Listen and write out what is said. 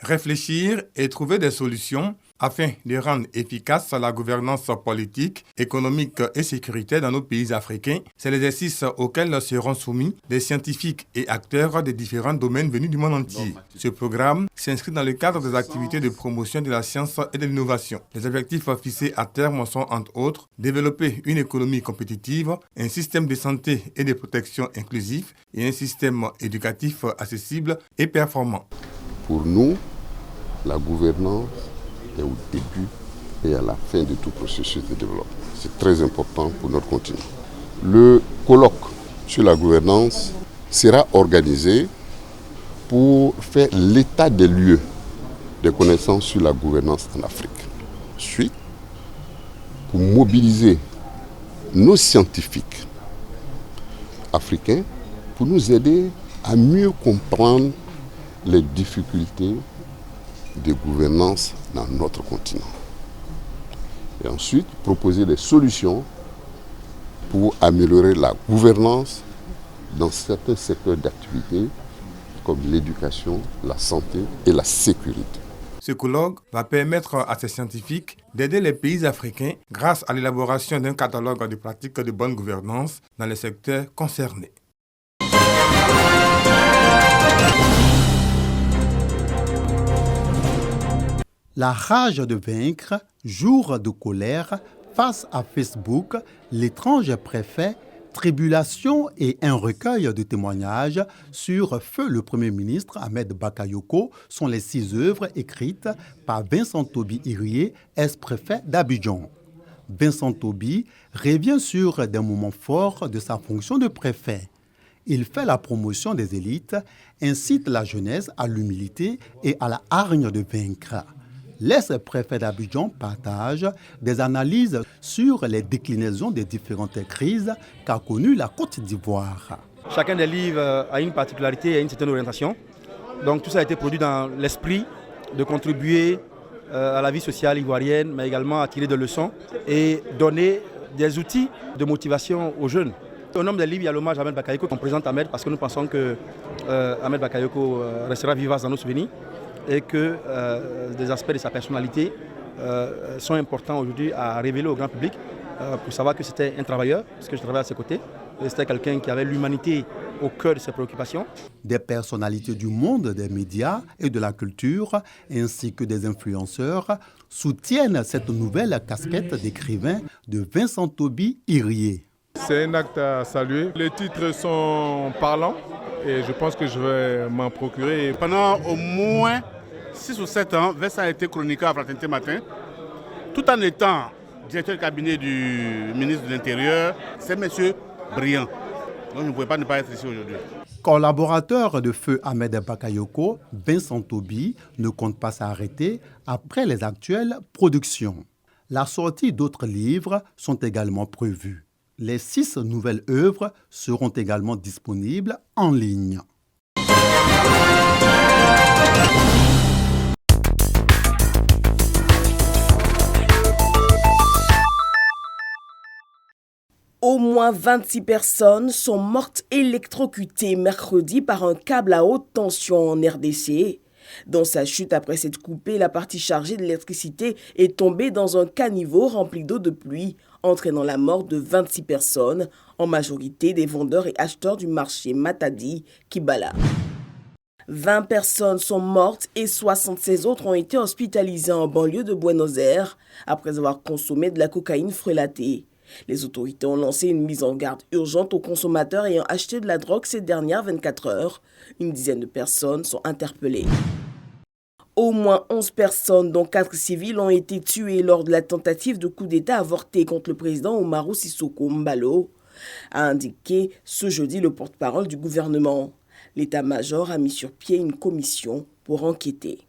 Réfléchir et trouver des solutions afin de rendre efficace la gouvernance politique, économique et sécuritaire dans nos pays africains, c'est l'exercice auquel seront soumis des scientifiques et acteurs des différents domaines venus du monde entier. Ce programme s'inscrit dans le cadre des activités de promotion de la science et de l'innovation. Les objectifs fixés à terme sont, entre autres, développer une économie compétitive, un système de santé et de protection inclusif et un système éducatif accessible et performant. Pour nous, la gouvernance est au début et à la fin de tout processus de développement. C'est très important pour notre continent. Le colloque sur la gouvernance sera organisé pour faire l'état des lieux des connaissances sur la gouvernance en Afrique. Ensuite, pour mobiliser nos scientifiques africains pour nous aider à mieux comprendre les difficultés de gouvernance dans notre continent. Et ensuite, proposer des solutions pour améliorer la gouvernance dans certains secteurs d'activité comme l'éducation, la santé et la sécurité. Ce colloque va permettre à ces scientifiques d'aider les pays africains grâce à l'élaboration d'un catalogue de pratiques de bonne gouvernance dans les secteurs concernés. La rage de vaincre, jour de colère, face à Facebook, l'étrange préfet, tribulation et un recueil de témoignages sur Feu le Premier ministre Ahmed Bakayoko sont les 6 œuvres écrites par Vincent Toby Irié, ex-préfet d'Abidjan. Vincent Toby revient sur des moments forts de sa fonction de préfet. Il fait la promotion des élites, incite la jeunesse à l'humilité et à la hargne de vaincre. L'ex-préfet d'Abidjan partage des analyses sur les déclinaisons des différentes crises qu'a connues la Côte d'Ivoire. Chacun des livres a une particularité et une certaine orientation. Donc tout ça a été produit dans l'esprit de contribuer à la vie sociale ivoirienne, mais également à tirer des leçons et donner des outils de motivation aux jeunes. Au nom des livres, il y a l'hommage à Ahmed Bakayoko qu'on présente Ahmed parce que nous pensons que Ahmed Bakayoko restera vivace dans nos souvenirs et que des aspects de sa personnalité sont importants aujourd'hui à révéler au grand public pour savoir que c'était un travailleur, parce que je travaillais à ses côtés, et c'était quelqu'un qui avait l'humanité au cœur de ses préoccupations. Des personnalités du monde des médias et de la culture, ainsi que des influenceurs, soutiennent cette nouvelle casquette d'écrivain de Vincent Toby Irié. C'est un acte à saluer. Les titres sont parlants et je pense que je vais m'en procurer. Pendant au moins 6 ou 7 ans, Vincent a été chroniqueur à Fraternité Matin, tout en étant directeur de cabinet du ministre de l'Intérieur. C'est un monsieur brillant. Donc je ne pouvais pas ne pas être ici aujourd'hui. Collaborateur de Feu Ahmed Bakayoko, Vincent Toby ne compte pas s'arrêter après les actuelles productions. La sortie d'autres livres sont également prévues. Les 6 nouvelles œuvres seront également disponibles en ligne. Au moins 26 personnes sont mortes électrocutées mercredi par un câble à haute tension en RDC. Dans sa chute après s'être coupé, la partie chargée de l'électricité est tombée dans un caniveau rempli d'eau de pluie, entraînant la mort de 26 personnes, en majorité des vendeurs et acheteurs du marché Matadi, Kibala. 20 personnes sont mortes et 76 autres ont été hospitalisées en banlieue de Buenos Aires après avoir consommé de la cocaïne frelatée. Les autorités ont lancé une mise en garde urgente aux consommateurs ayant acheté de la drogue ces dernières 24 heures. Une dizaine de personnes sont interpellées. Au moins 11 personnes, dont 4 civils, ont été tuées lors de la tentative de coup d'État avorté contre le président Umaru Sissoco Embalo, a indiqué ce jeudi le porte-parole du gouvernement. L'état-major a mis sur pied une commission pour enquêter.